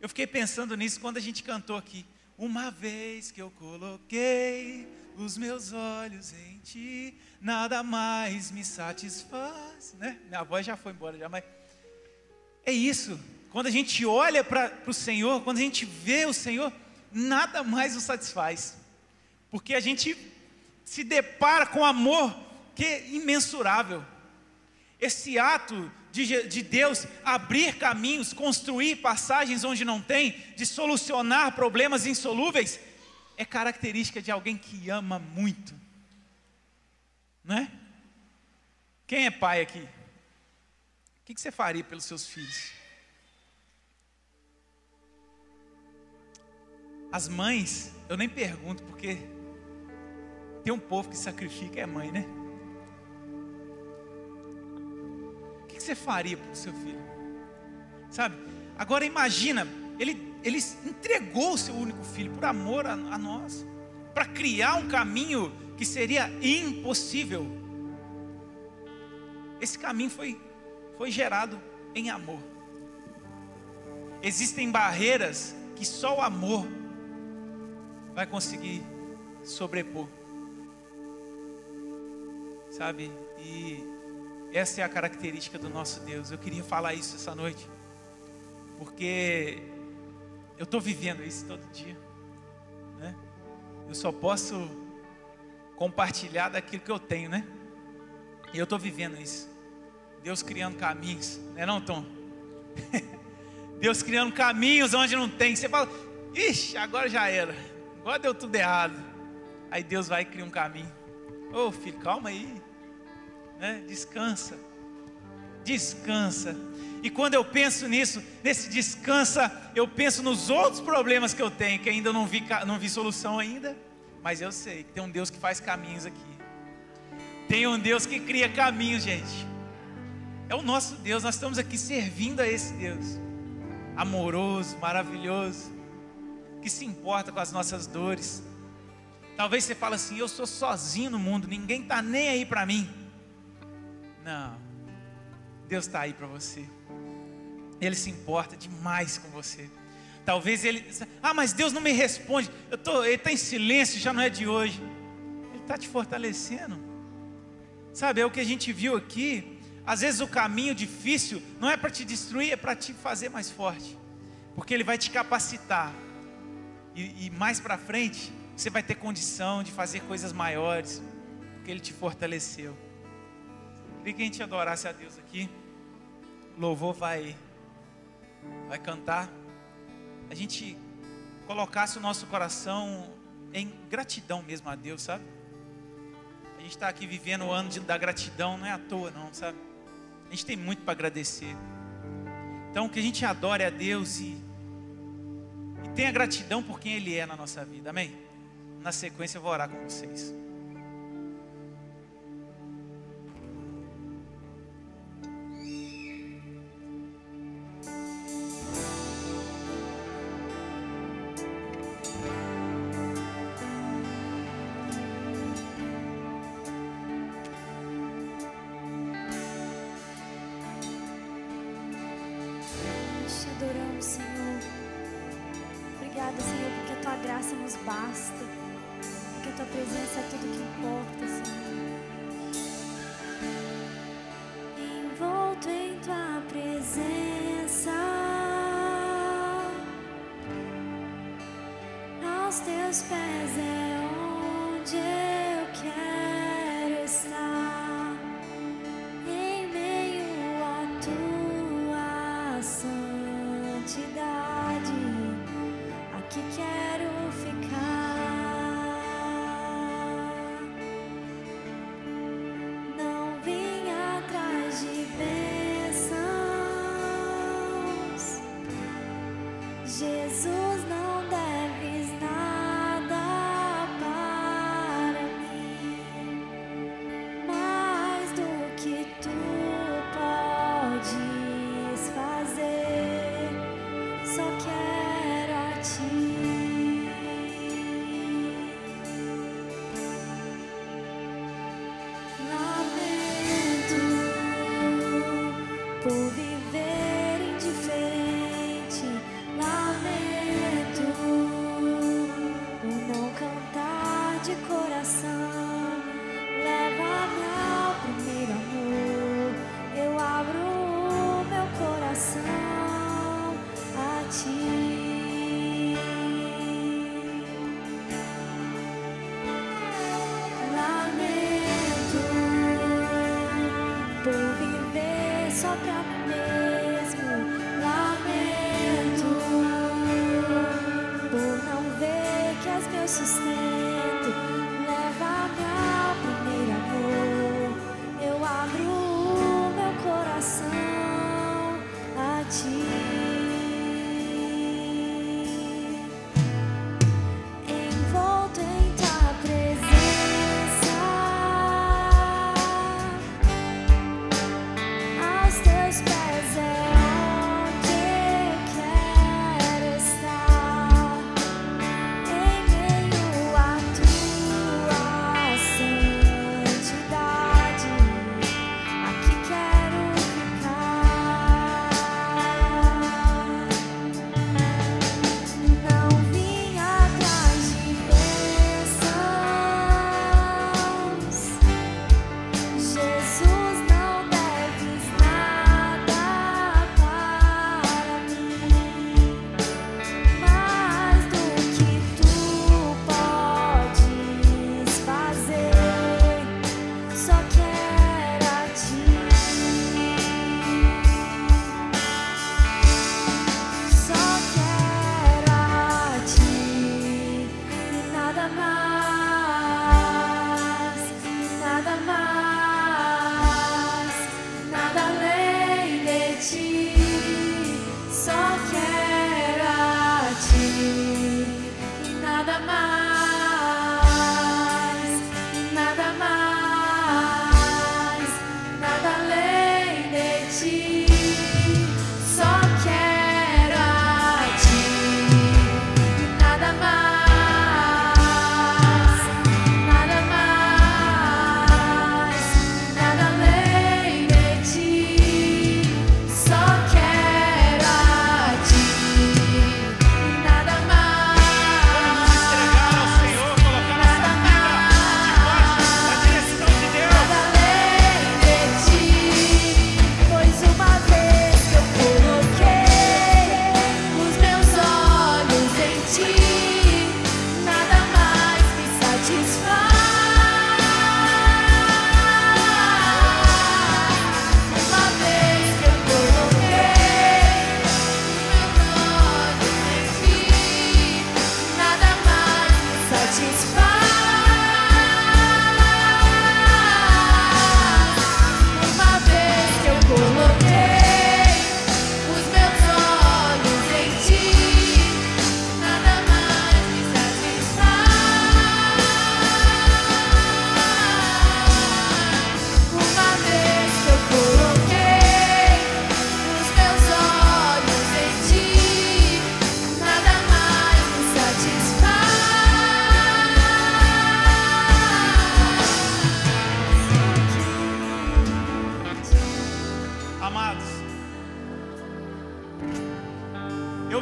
Eu fiquei pensando nisso quando a gente cantou aqui. Uma vez que eu coloquei os meus olhos em ti, nada mais me satisfaz, né? Minha voz já foi embora já, mas é isso. Quando a gente olha para o Senhor, quando a gente vê o Senhor, nada mais nos satisfaz, porque a gente se depara com amor que é imensurável. Esse ato de Deus abrir caminhos, construir passagens onde não tem, de solucionar problemas insolúveis, é característica de alguém que ama muito, não é? Quem é pai aqui? O que você faria pelos seus filhos? As mães, eu nem pergunto, porque tem um povo que sacrifica, é mãe, né? O que você faria para o seu filho? Sabe? Agora imagina, ele entregou o seu único filho por amor a nós, para criar um caminho que seria impossível. Esse caminho foi gerado em amor. Existem barreiras que só o amor vai conseguir sobrepor, sabe? E essa é a característica do nosso Deus. Eu queria falar isso essa noite, porque eu estou vivendo isso todo dia, né? Eu só posso compartilhar daquilo que eu tenho, né? E eu estou vivendo isso. Deus criando caminhos, né não, Tom? Deus criando caminhos onde não tem. Você fala, ixi, agora já era, agora deu tudo errado. Aí Deus vai e cria um caminho. Ô filho, calma aí, né? Descansa. Descansa. E quando eu penso nisso, nesse descansa, eu penso nos outros problemas que eu tenho, que ainda não vi solução ainda. Mas eu sei que tem um Deus que faz caminhos aqui. Tem um Deus que cria caminhos, gente. É o nosso Deus, nós estamos aqui servindo a esse Deus amoroso, maravilhoso, que se importa com as nossas dores. Talvez você fale assim, eu sou sozinho no mundo, ninguém está nem aí para mim. Não, Deus está aí para você. Ele se importa demais com você. Talvez mas Deus não me responde, ele está em silêncio, já não é de hoje. Ele está te fortalecendo. Sabe, é o que a gente viu aqui. Às vezes o caminho difícil não é para te destruir, é para te fazer mais forte, porque Ele vai te capacitar, e mais para frente você vai ter condição de fazer coisas maiores, porque Ele te fortaleceu. Queria que a gente adorasse a Deus aqui. O louvor vai cantar. A gente colocasse o nosso coração em gratidão mesmo a Deus, sabe? A gente está aqui vivendo o ano da gratidão, não é à toa não, sabe? A gente tem muito para agradecer. Então que a gente adore a Deus e tenha gratidão por quem Ele é na nossa vida, amém? Na sequência eu vou orar com vocês. Adoramos, Senhor. Obrigada, Senhor, porque a Tua graça nos basta, porque a Tua presença é tudo que importa, Senhor. Envolto em Tua presença, aos Teus pés é onde eu quero estar, em meio à Tua santidade.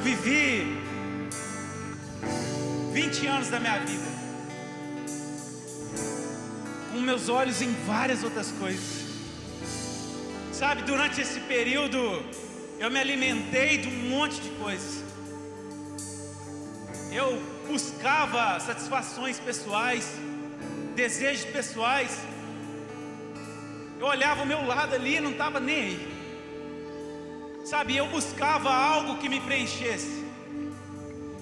vivi 20 anos da minha vida com meus olhos em várias outras coisas. Sabe, durante esse período eu me alimentei de um monte de coisas. Eu buscava satisfações pessoais, desejos pessoais. Eu olhava o meu lado ali e não estava nem aí. Sabe, eu buscava algo que me preenchesse.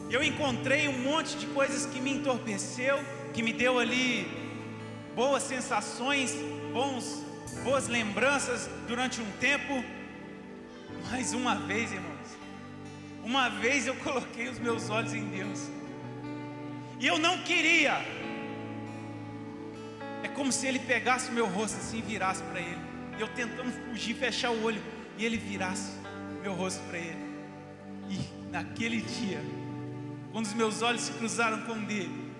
Eu encontrei um monte de coisas que me entorpeceu, que me deu ali boas sensações, boas lembranças durante um tempo. Mas uma vez, irmãos, uma vez eu coloquei os meus olhos em Deus. E eu não queria. É como se Ele pegasse o meu rosto assim e virasse para Ele. Eu tentando fugir, fechar o olho, e Ele virasse meu rosto para Ele. E naquele dia, quando os meus olhos se cruzaram com o dele,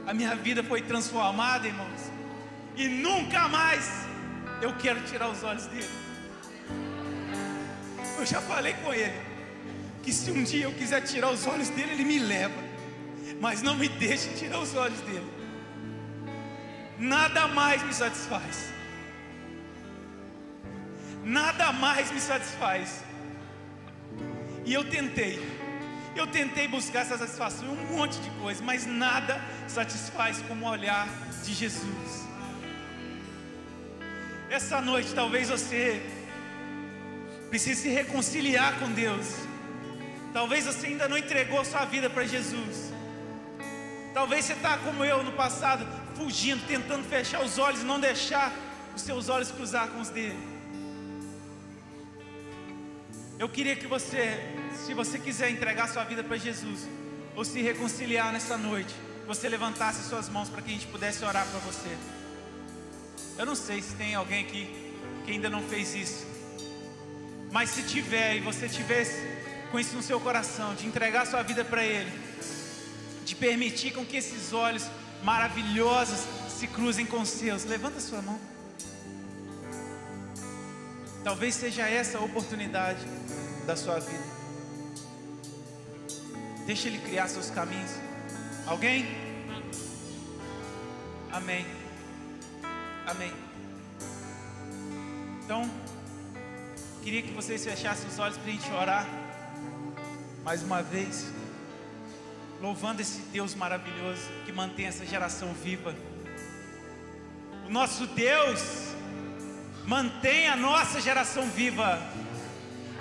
a minha vida foi transformada, irmãos. E nunca mais eu quero tirar os olhos dele. Eu já falei com ele que se um dia eu quiser tirar os olhos dele, ele me leva, mas não me deixe tirar os olhos dele. Nada mais me satisfaz. Nada mais me satisfaz. E eu tentei buscar essa satisfação em um monte de coisas, mas nada satisfaz como o olhar de Jesus. Essa noite talvez você precise se reconciliar com Deus. Talvez você ainda não entregou sua vida para Jesus. Talvez você está como eu no passado, fugindo, tentando fechar os olhos e não deixar os seus olhos cruzar com os dele. Eu queria que você, se você quiser entregar sua vida para Jesus, ou se reconciliar nessa noite, você levantasse suas mãos para que a gente pudesse orar para você. Eu não sei se tem alguém aqui que ainda não fez isso, mas se tiver, e você tivesse com isso no seu coração, de entregar sua vida para Ele, de permitir com que esses olhos maravilhosos se cruzem com os seus, levanta sua mão. Talvez seja essa a oportunidade da sua vida. Deixa Ele criar seus caminhos. Alguém? Amém. Amém. Então, queria que vocês fechassem os olhos para a gente orar mais uma vez, louvando esse Deus maravilhoso que mantém essa geração viva. O nosso Deus mantém a nossa geração viva,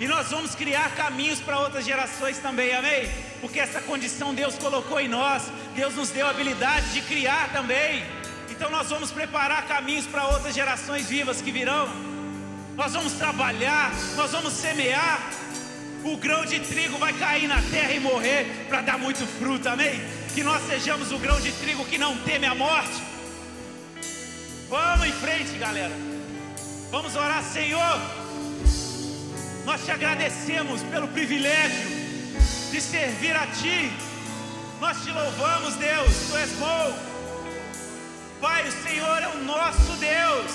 e nós vamos criar caminhos para outras gerações também, amém? Porque essa condição Deus colocou em nós. Deus nos deu a habilidade de criar também. Então nós vamos preparar caminhos para outras gerações vivas que virão. Nós vamos trabalhar, nós vamos semear. O grão de trigo vai cair na terra e morrer para dar muito fruto, amém? Que nós sejamos o grão de trigo que não teme a morte. Vamos em frente, galera. Vamos orar. Senhor, nós te agradecemos pelo privilégio de servir a Ti. Nós te louvamos, Deus, Tu és bom. Pai, o Senhor é o nosso Deus.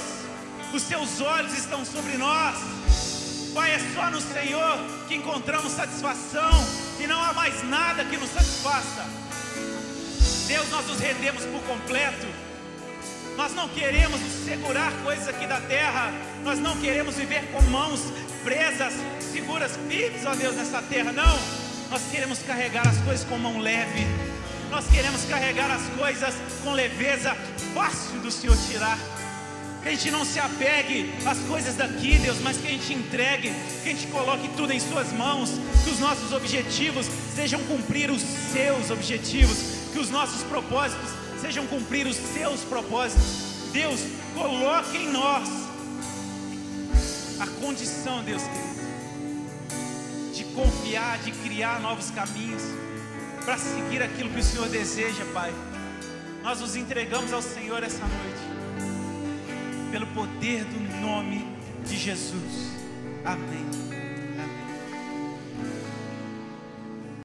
Os Seus olhos estão sobre nós. Pai, é só no Senhor que encontramos satisfação, e não há mais nada que nos satisfaça. Deus, nós nos rendemos por completo. Nós não queremos segurar coisas aqui da terra. Nós não queremos viver com mãos presas, seguras, firmes, ó Deus, nessa terra. Não, nós queremos carregar as coisas com mão leve. Nós queremos carregar as coisas com leveza, fácil do Senhor tirar. Que a gente não se apegue às coisas daqui, Deus, mas que a gente entregue, que a gente coloque tudo em Suas mãos. Que os nossos objetivos sejam cumprir os Seus objetivos. Que os nossos propósitos sejam cumprir os Seus propósitos. Deus, coloque em nós a condição, Deus querido, de confiar, de criar novos caminhos, para seguir aquilo que o Senhor deseja, Pai. Nós nos entregamos ao Senhor essa noite, pelo poder do nome de Jesus. Amém.